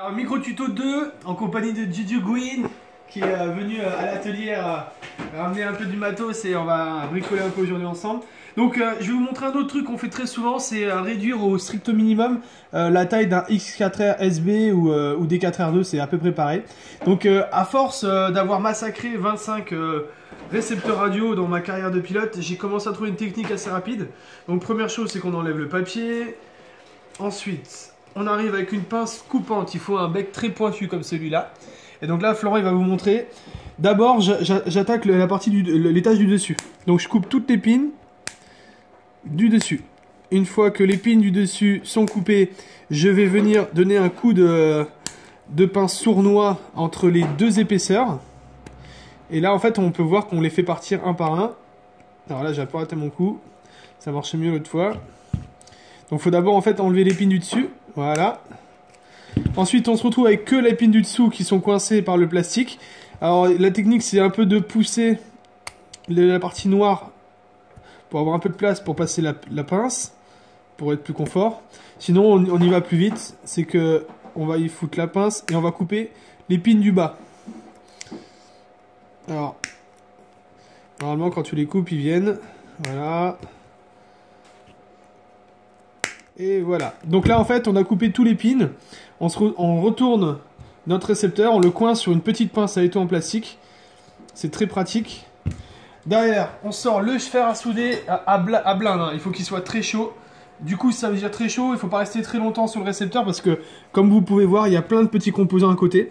Alors micro tuto 2 en compagnie de Juju Gwyn qui est venu à l'atelier ramener un peu du matos et on va bricoler un peu aujourd'hui ensemble. Donc je vais vous montrer un autre truc qu'on fait très souvent, c'est réduire au strict minimum la taille d'un X4R SB ou des 4R2, c'est à peu près pareil. Donc à force d'avoir massacré 25 récepteurs radio dans ma carrière de pilote, j'ai commencé à trouver une technique assez rapide. Donc première chose, c'est qu'on enlève le papier. Ensuite, on arrive avec une pince coupante, il faut un bec très pointu comme celui-là. Et donc là, Florent, il va vous montrer. D'abord, j'attaque la partie l'étage du dessus. Donc je coupe toutes les pines du dessus. Une fois que les pines du dessus sont coupées, je vais venir donner un coup de pince sournois entre les deux épaisseurs. Et là, en fait, on peut voir qu'on les fait partir un par un. Alors là, j'ai pas raté mon coup. Ça marchait mieux l'autre fois. Donc il faut d'abord en fait enlever les pines du dessus. Voilà. Ensuite, on se retrouve avec que les pines du dessous qui sont coincées par le plastique. Alors la technique, c'est un peu de pousser la partie noire pour avoir un peu de place pour passer la pince, pour être plus confort. Sinon, on y va plus vite. C'est que on va y foutre la pince et on va couper les pines du bas. Alors, normalement, quand tu les coupes, ils viennent. Voilà. Et voilà. Donc là, en fait, on a coupé tous les pins. On retourne notre récepteur. On le coince sur une petite pince à étau en plastique. C'est très pratique. Derrière, on sort le fer à souder à blinde. Hein. Il faut qu'il soit très chaud. Du coup, ça veut dire très chaud. Il ne faut pas rester très longtemps sur le récepteur parce que, comme vous pouvez voir, il y a plein de petits composants à côté.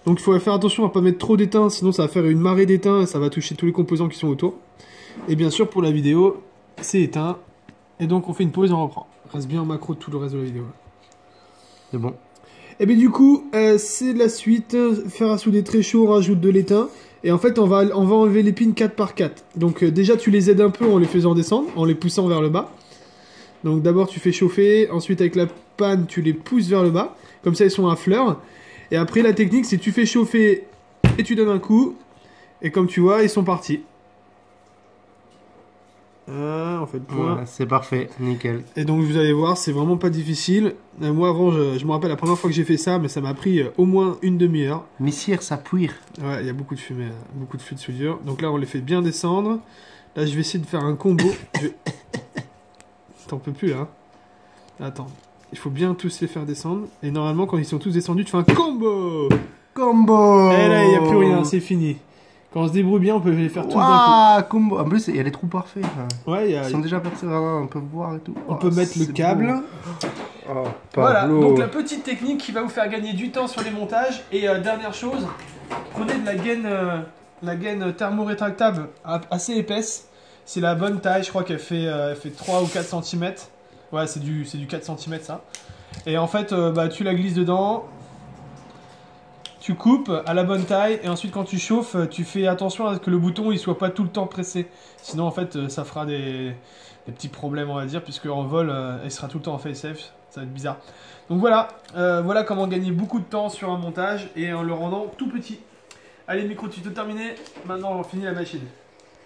Donc, il faut faire attention à ne pas mettre trop d'étain. Sinon, ça va faire une marée d'étain et ça va toucher tous les composants qui sont autour. Et bien sûr, pour la vidéo, c'est éteint. Et donc, on fait une pause et on reprend. Reste bien en macro tout le reste de la vidéo. C'est bon. Et bien du coup, c'est la suite. Fer à souder très chaud, on rajoute de l'étain. Et en fait, on va enlever les pins 4 par 4. Donc déjà, tu les aides un peu en les faisant descendre, en les poussant vers le bas. Donc d'abord, tu fais chauffer. Ensuite, avec la panne, tu les pousses vers le bas. Comme ça, ils sont à fleur. Et après, la technique, c'est tu fais chauffer et tu donnes un coup. Et comme tu vois, ils sont partis. On fait le point. Ouais, c'est parfait, nickel. Et donc vous allez voir, c'est vraiment pas difficile. Moi avant, je me rappelle la première fois que j'ai fait ça, mais ça m'a pris au moins une demi-heure. Messire, ça puire. Ouais, il y a beaucoup de fumée, beaucoup de feu de soudure. Donc là, on les fait bien descendre. Là, je vais essayer de faire un combo. T'en peux plus là. Attends, il faut bien tous les faire descendre. Et normalement, quand ils sont tous descendus, tu fais un combo. Combo. Et là, il n'y a plus rien, c'est fini. Quand on se débrouille bien, on peut les faire tous d'un coup. Ah, combo. En plus, il y a des trous parfaits. Ouais, ils sont déjà percés, on peut voir et tout. On peut mettre le câble. Oh, voilà, donc la petite technique qui va vous faire gagner du temps sur les montages. Et dernière chose, prenez de la gaine thermorétractable assez épaisse. C'est la bonne taille, je crois qu'elle fait 3 ou 4 cm. Ouais, c'est du 4 cm ça. Et en fait, tu la glisses dedans. Tu coupes à la bonne taille et ensuite quand tu chauffes, tu fais attention à ce que le bouton il soit pas tout le temps pressé. Sinon en fait ça fera des petits problèmes on va dire puisque en vol il sera tout le temps en face safe, ça va être bizarre. Donc voilà, voilà comment gagner beaucoup de temps sur un montage et en le rendant tout petit. Allez micro tuto terminé, maintenant on finit la machine.